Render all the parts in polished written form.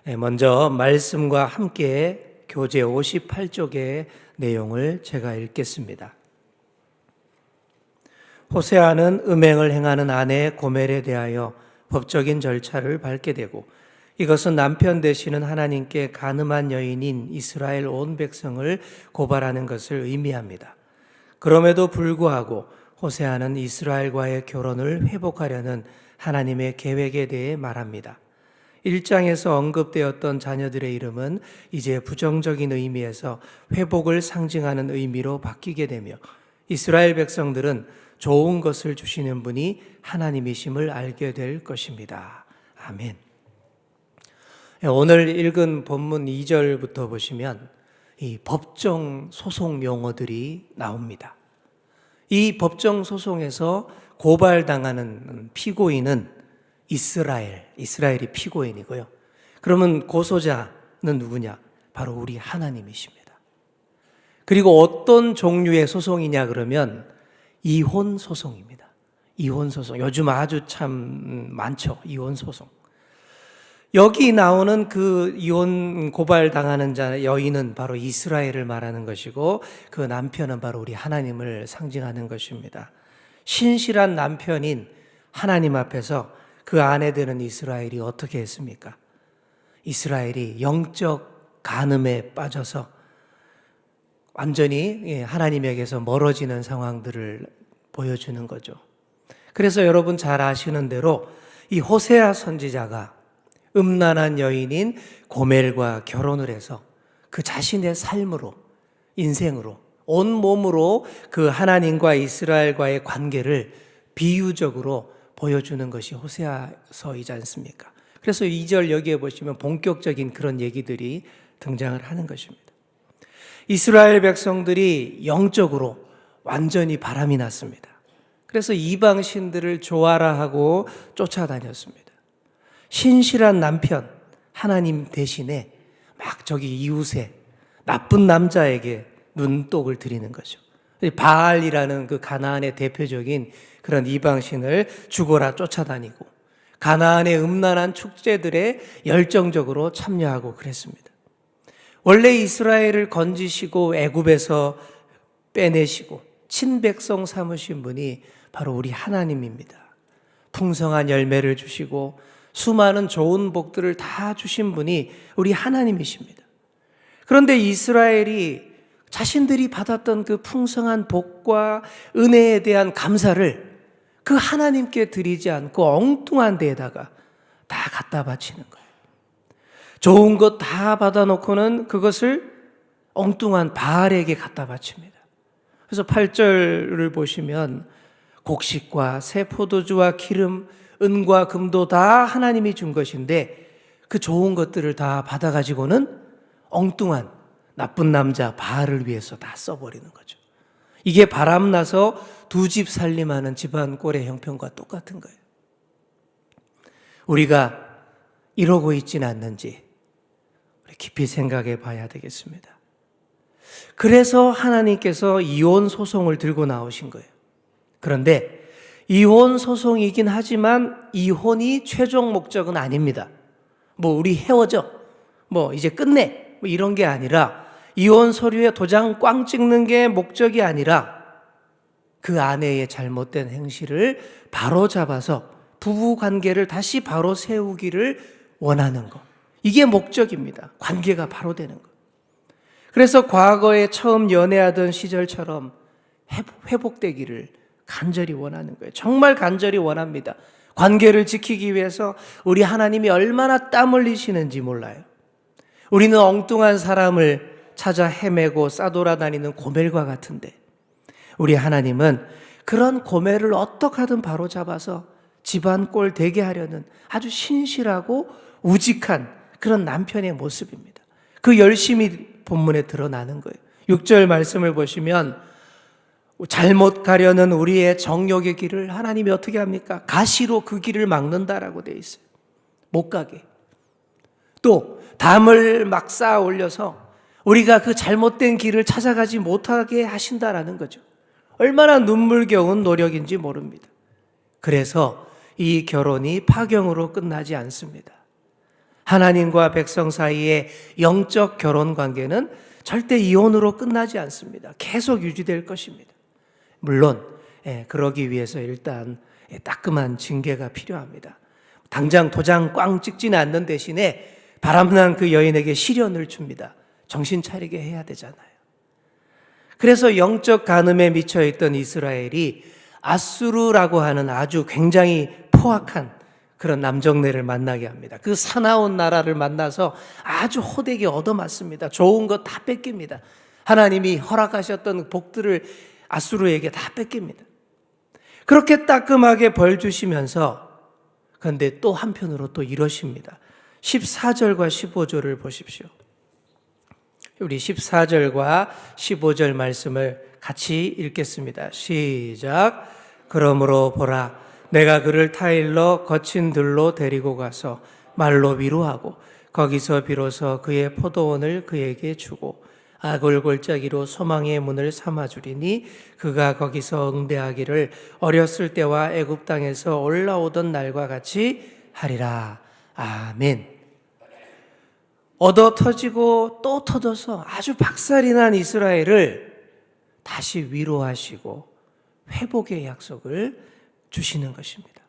먼저 말씀과 함께 교재 58쪽의 내용을 제가 읽겠습니다. 호세아는 음행을 행하는 아내 고멜에 대하여 법적인 절차를 밟게 되고, 이것은 남편 되시는 하나님께 간음한 여인인 이스라엘 온 백성을 고발하는 것을 의미합니다. 그럼에도 불구하고 호세아는 이스라엘과의 결혼을 회복하려는 하나님의 계획에 대해 말합니다. 1장에서 언급되었던 자녀들의 이름은 이제 부정적인 의미에서 회복을 상징하는 의미로 바뀌게 되며, 이스라엘 백성들은 좋은 것을 주시는 분이 하나님이심을 알게 될 것입니다. 아멘. 오늘 읽은 본문 2절부터 보시면 이 법정 소송 용어들이 나옵니다. 이 법정 소송에서 고발당하는 피고인은 이스라엘이 피고인이고요. 그러면 고소자는 누구냐? 바로 우리 하나님이십니다. 그리고 어떤 종류의 소송이냐 그러면 이혼 소송입니다. 이혼 소송. 요즘 아주 참 많죠. 이혼 소송. 여기 나오는 그 이혼 고발당하는 여인은 바로 이스라엘을 말하는 것이고, 그 남편은 바로 우리 하나님을 상징하는 것입니다. 신실한 남편인 하나님 앞에서 그 아내 되는 이스라엘이 어떻게 했습니까? 이스라엘이 영적 간음에 빠져서 완전히 하나님에게서 멀어지는 상황들을 보여주는 거죠. 그래서 여러분 잘 아시는 대로 이 호세아 선지자가 음란한 여인인 고멜과 결혼을 해서 그 자신의 삶으로, 인생으로, 온 몸으로 그 하나님과 이스라엘과의 관계를 비유적으로 보여주는 것이 호세아서이지 않습니까? 그래서 2절 여기에 보시면 본격적인 그런 얘기들이 등장을 하는 것입니다. 이스라엘 백성들이 영적으로 완전히 바람이 났습니다. 그래서 이방 신들을 좋아라 하고 쫓아다녔습니다. 신실한 남편 하나님 대신에 막 저기 이웃에 나쁜 남자에게 눈독을 들이는 거죠. 바알이라는 그 가나안의 대표적인 그런 이방신을 죽어라 쫓아다니고, 가나안의 음란한 축제들에 열정적으로 참여하고 그랬습니다. 원래 이스라엘을 건지시고 애굽에서 빼내시고 친백성 삼으신 분이 바로 우리 하나님입니다. 풍성한 열매를 주시고 수많은 좋은 복들을 다 주신 분이 우리 하나님이십니다. 그런데 이스라엘이 자신들이 받았던 그 풍성한 복과 은혜에 대한 감사를 그 하나님께 드리지 않고 엉뚱한 데에다가 다 갖다 바치는 거예요. 좋은 것 다 받아놓고는 그것을 엉뚱한 바알에게 갖다 바칩니다. 그래서 8절을 보시면 곡식과 새 포도주와 기름, 은과 금도 다 하나님이 준 것인데 그 좋은 것들을 다 받아가지고는 엉뚱한 나쁜 남자 바알을 위해서 다 써버리는 거죠. 이게 바람나서 두 집 살림하는 집안 꼴의 형편과 똑같은 거예요. 우리가 이러고 있지는 않는지 우리 깊이 생각해 봐야 되겠습니다. 그래서 하나님께서 이혼 소송을 들고 나오신 거예요. 그런데 이혼 소송이긴 하지만 이혼이 최종 목적은 아닙니다. 우리 헤어져, 이제 끝내, 이런 게 아니라, 이혼 서류에 도장 꽝 찍는 게 목적이 아니라 그 아내의 잘못된 행실을 바로 잡아서 부부 관계를 다시 바로 세우기를 원하는 것. 이게 목적입니다. 관계가 바로 되는 것. 그래서 과거에 처음 연애하던 시절처럼 회복되기를 간절히 원하는 거예요. 정말 간절히 원합니다. 관계를 지키기 위해서 우리 하나님이 얼마나 땀 흘리시는지 몰라요. 우리는 엉뚱한 사람을 찾아 헤매고 싸돌아다니는 고멜과 같은데, 우리 하나님은 그런 고멜을 어떻게 하든 바로 잡아서 집안 꼴 되게 하려는 아주 신실하고 우직한 그런 남편의 모습입니다. 그 열심이 본문에 드러나는 거예요. 6절 말씀을 보시면 잘못 가려는 우리의 정욕의 길을 하나님이 어떻게 합니까? 가시로 그 길을 막는다라고 되어 있어요. 못 가게. 또 담을 막 쌓아 올려서 우리가 그 잘못된 길을 찾아가지 못하게 하신다라는 거죠. 얼마나 눈물겨운 노력인지 모릅니다. 그래서 이 결혼이 파경으로 끝나지 않습니다. 하나님과 백성 사이의 영적 결혼 관계는 절대 이혼으로 끝나지 않습니다. 계속 유지될 것입니다. 물론 그러기 위해서 일단 따끔한 징계가 필요합니다. 당장 도장 꽝 찍지는 않는 대신에 바람난 그 여인에게 시련을 줍니다. 정신 차리게 해야 되잖아요. 그래서 영적 간음에 미쳐있던 이스라엘이 아수르라고 하는 아주 굉장히 포악한 그런 남정네를 만나게 합니다. 그 사나운 나라를 만나서 아주 호되게 얻어맞습니다. 좋은 거 다 뺏깁니다. 하나님이 허락하셨던 복들을 아수르에게 다 뺏깁니다. 그렇게 따끔하게 벌 주시면서 그런데 또 한편으로 또 이러십니다. 14절과 15절을 보십시오. 우리 14절과 15절 말씀을 같이 읽겠습니다. 시작. 그러므로 보라, 내가 그를 타일러 거친 들로 데리고 가서 말로 위로하고 거기서 비로소 그의 포도원을 그에게 주고 아굴 골짜기로 소망의 문을 삼아주리니 그가 거기서 응대하기를 어렸을 때와 애굽 땅에서 올라오던 날과 같이 하리라. 아멘. 얻어 터지고 또 터져서 아주 박살이 난 이스라엘을 다시 위로하시고 회복의 약속을 주시는 것입니다.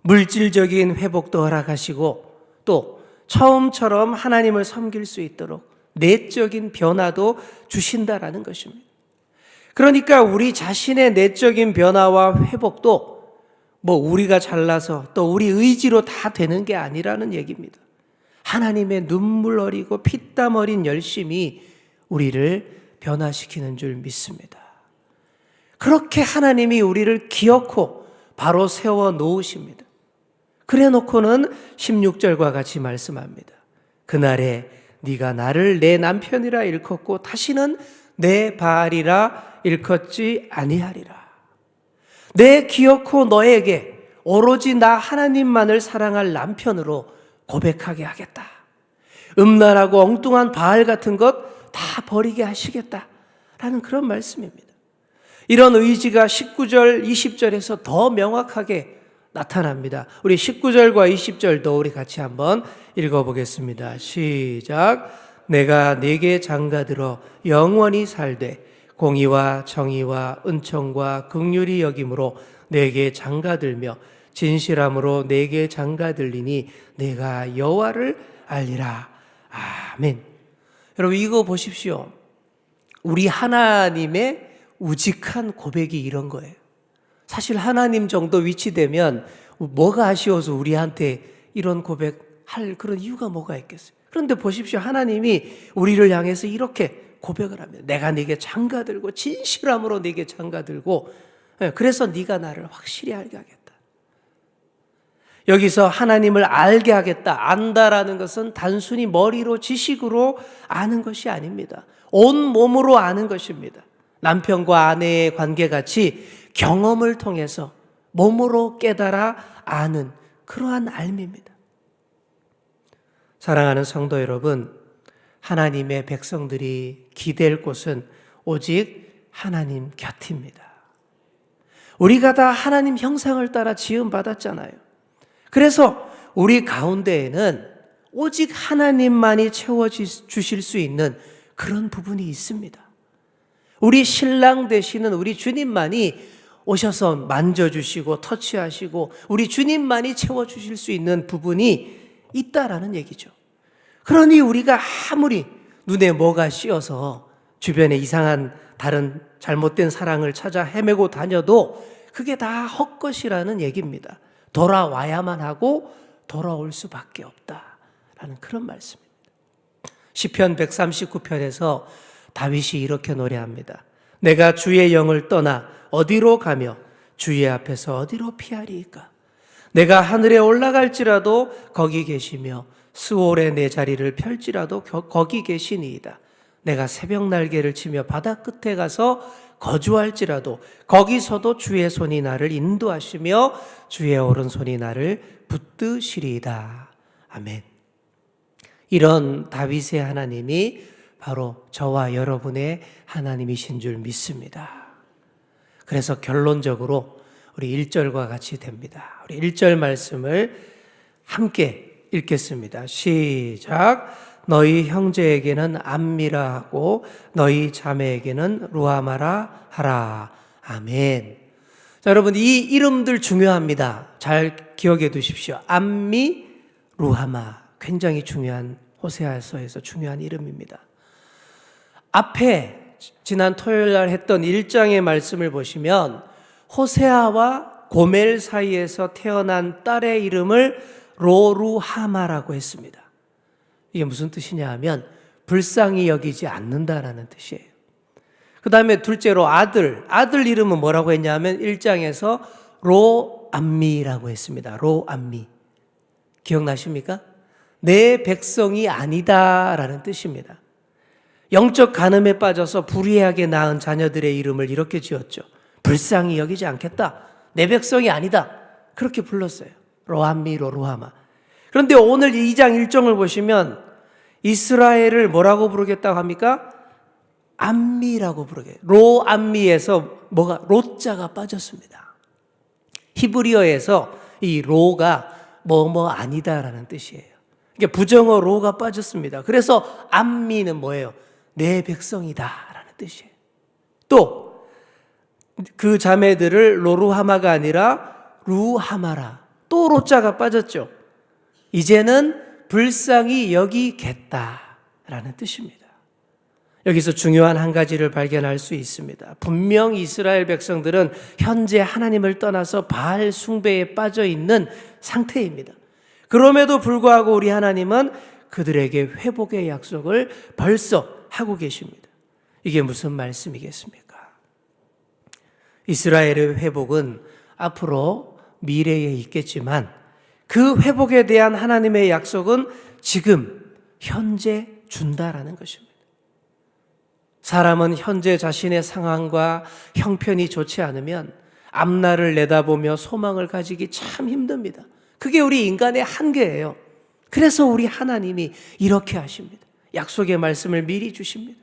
물질적인 회복도 허락하시고 또 처음처럼 하나님을 섬길 수 있도록 내적인 변화도 주신다라는 것입니다. 그러니까 우리 자신의 내적인 변화와 회복도 우리가 잘나서 또 우리 의지로 다 되는 게 아니라는 얘기입니다. 하나님의 눈물 어리고 피땀 어린 열심이 우리를 변화시키는 줄 믿습니다. 그렇게 하나님이 우리를 기어코 바로 세워 놓으십니다. 그래 놓고는 16절과 같이 말씀합니다. 그날에 네가 나를 내 남편이라 일컫고 다시는 내 바알이라 일컫지 아니하리라. 내 기어코 너에게 오로지 나 하나님만을 사랑할 남편으로 고백하게 하겠다. 음란하고 엉뚱한 바알 같은 것 다 버리게 하시겠다라는 그런 말씀입니다. 이런 의지가 19절, 20절에서 더 명확하게 나타납니다. 우리 19절과 20절도 우리 같이 한번 읽어보겠습니다. 시작. 내가 네게 장가들어 영원히 살되 공의와 정의와 은총과 긍휼이 여김으로 네게 장가들며 진실함으로 네게 장가들리니 내가 여호와를 알리라. 아멘. 여러분 이거 보십시오. 우리 하나님의 우직한 고백이 이런 거예요. 사실 하나님 정도 위치되면 뭐가 아쉬워서 우리한테 이런 고백할 그런 이유가 뭐가 있겠어요. 그런데 보십시오. 하나님이 우리를 향해서 이렇게 고백을 합니다. 내가 네게 장가들고 진실함으로 네게 장가들고 그래서 네가 나를 확실히 알게 하겠다. 여기서 하나님을 알게 하겠다. 안다라는 것은 단순히 머리로 지식으로 아는 것이 아닙니다. 온 몸으로 아는 것입니다. 남편과 아내의 관계같이 경험을 통해서 몸으로 깨달아 아는 그러한 알미입니다. 사랑하는 성도 여러분, 하나님의 백성들이 기댈 곳은 오직 하나님 곁입니다. 우리가 다 하나님 형상을 따라 지음받았잖아요. 그래서 우리 가운데에는 오직 하나님만이 채워주실 수 있는 그런 부분이 있습니다. 우리 신랑 되시는 우리 주님만이 오셔서 만져주시고 터치하시고 우리 주님만이 채워주실 수 있는 부분이 있다라는 얘기죠. 그러니 우리가 아무리 눈에 뭐가 씌어서 주변에 이상한 다른 잘못된 사랑을 찾아 헤매고 다녀도 그게 다 헛것이라는 얘기입니다. 돌아와야만 하고 돌아올 수밖에 없다라는 그런 말씀입니다. 시편 139편에서 다윗이 이렇게 노래합니다. 내가 주의 영을 떠나 어디로 가며 주의 앞에서 어디로 피하리이까? 내가 하늘에 올라갈지라도 거기 계시며 스올에 내 자리를 펼지라도 거기 계시니이다. 내가 새벽 날개를 치며 바다 끝에 가서 거주할지라도 거기서도 주의 손이 나를 인도하시며 주의 오른손이 나를 붙드시리이다. 아멘. 이런 다윗의 하나님이 바로 저와 여러분의 하나님이신 줄 믿습니다. 그래서 결론적으로 우리 1절과 같이 됩니다. 우리 1절 말씀을 함께 읽겠습니다. 시작. 너희 형제에게는 암미라 하고 너희 자매에게는 루하마라 하라. 아멘. 자, 여러분, 이 이름들 중요합니다. 잘 기억해 두십시오. 암미, 루하마. 굉장히 중요한, 호세아서에서 중요한 이름입니다. 앞에 지난 토요일 날 했던 1장의 말씀을 보시면 호세아와 고멜 사이에서 태어난 딸의 이름을 로루하마라고 했습니다. 이게 무슨 뜻이냐 하면 불쌍히 여기지 않는다라는 뜻이에요. 그 다음에 둘째로 아들 이름은 뭐라고 했냐 하면 1장에서 로암미라고 했습니다. 로암미. 기억나십니까? 내 백성이 아니다라는 뜻입니다. 영적 간음에 빠져서 불의하게 낳은 자녀들의 이름을 이렇게 지었죠. 불쌍히 여기지 않겠다. 내 백성이 아니다. 그렇게 불렀어요. 로암미, 로루하마. 그런데 오늘 2장 1절을 보시면 이스라엘을 뭐라고 부르겠다고 합니까? 암미라고 부르게. 로암미에서 뭐가 로자가 빠졌습니다. 히브리어에서 이 로가 뭐뭐 아니다라는 뜻이에요. 이게 부정어 로가 빠졌습니다. 그래서 암미는 뭐예요? 내 백성이다라는 뜻이에요. 또 그 자매들을 로루하마가 아니라 루하마라. 또 로자가 빠졌죠. 이제는 불쌍히 여기겠다라는 뜻입니다. 여기서 중요한 한 가지를 발견할 수 있습니다. 분명 이스라엘 백성들은 현재 하나님을 떠나서 바알 숭배에 빠져 있는 상태입니다. 그럼에도 불구하고 우리 하나님은 그들에게 회복의 약속을 벌써 하고 계십니다. 이게 무슨 말씀이겠습니까? 이스라엘의 회복은 앞으로 미래에 있겠지만 그 회복에 대한 하나님의 약속은 지금 현재 준다라는 것입니다. 사람은 현재 자신의 상황과 형편이 좋지 않으면 앞날을 내다보며 소망을 가지기 참 힘듭니다. 그게 우리 인간의 한계예요. 그래서 우리 하나님이 이렇게 하십니다. 약속의 말씀을 미리 주십니다.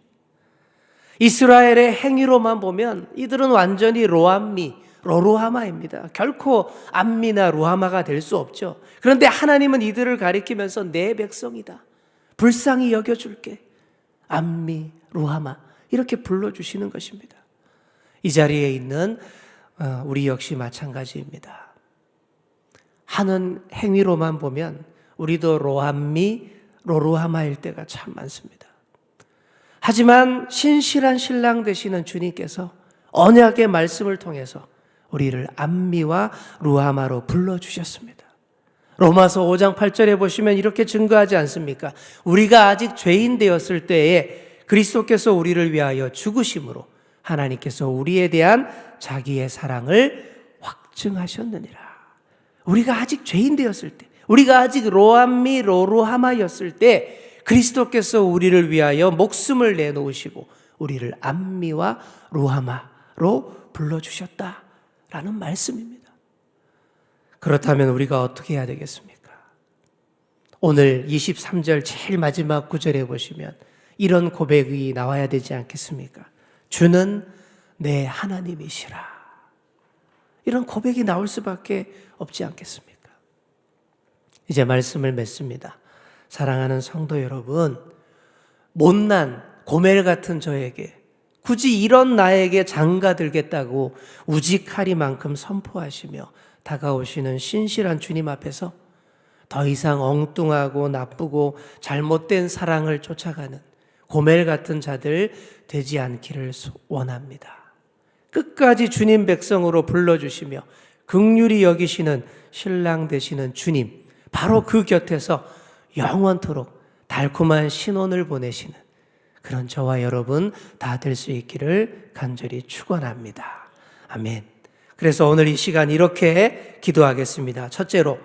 이스라엘의 행위로만 보면 이들은 완전히 로암미, 로루하마입니다. 결코 암미나 루하마가 될 수 없죠. 그런데 하나님은 이들을 가리키면서 내 백성이다. 불쌍히 여겨줄게. 암미, 루하마 이렇게 불러주시는 것입니다. 이 자리에 있는 우리 역시 마찬가지입니다. 하는 행위로만 보면 우리도 로암미, 로루하마일 때가 참 많습니다. 하지만 신실한 신랑 되시는 주님께서 언약의 말씀을 통해서 우리를 암미와 루하마로 불러주셨습니다. 로마서 5장 8절에 보시면 이렇게 증거하지 않습니까? 우리가 아직 죄인 되었을 때에 그리스도께서 우리를 위하여 죽으심으로 하나님께서 우리에 대한 자기의 사랑을 확증하셨느니라. 우리가 아직 죄인 되었을 때, 우리가 아직 로암미, 로루하마였을 때 그리스도께서 우리를 위하여 목숨을 내놓으시고 우리를 암미와 루하마로 불러주셨다라는 말씀입니다. 그렇다면 우리가 어떻게 해야 되겠습니까? 오늘 23절 제일 마지막 구절에 보시면 이런 고백이 나와야 되지 않겠습니까? 주는 내 하나님이시라. 이런 고백이 나올 수밖에 없지 않겠습니까? 이제 말씀을 맺습니다. 사랑하는 성도 여러분, 못난 고멜 같은 저에게 굳이 이런 나에게 장가들겠다고 우직하리만큼 선포하시며 다가오시는 신실한 주님 앞에서 더 이상 엉뚱하고 나쁘고 잘못된 사랑을 쫓아가는 고멜 같은 자들 되지 않기를 원합니다. 끝까지 주님 백성으로 불러주시며 긍휼히 여기시는 신랑 되시는 주님, 바로 그 곁에서 영원토록 달콤한 신혼을 보내시는 그런 저와 여러분 다 될 수 있기를 간절히 축원합니다. 아멘. 그래서 오늘 이 시간 이렇게 기도하겠습니다. 첫째로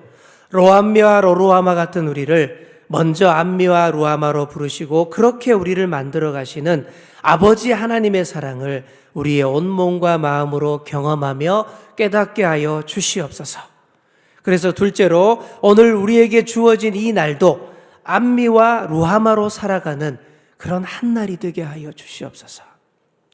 로암미와 로루하마 같은 우리를 먼저 암미와 루하마로 부르시고 그렇게 우리를 만들어 가시는 아버지 하나님의 사랑을 우리의 온몸과 마음으로 경험하며 깨닫게 하여 주시옵소서. 그래서 둘째로 오늘 우리에게 주어진 이 날도 암미와 루하마로 살아가는 그런 한 날이 되게 하여 주시옵소서.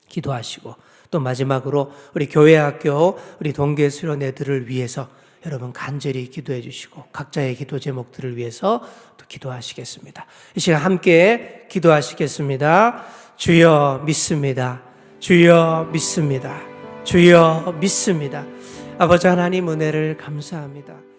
기도하시고 또 마지막으로 우리 교회 학교 우리 동계 수련회들을 위해서 여러분 간절히 기도해 주시고 각자의 기도 제목들을 위해서 또 기도하시겠습니다. 이 시간 함께 기도하시겠습니다. 주여 믿습니다. 주여 믿습니다. 주여 믿습니다. 아버지 하나님 은혜를 감사합니다.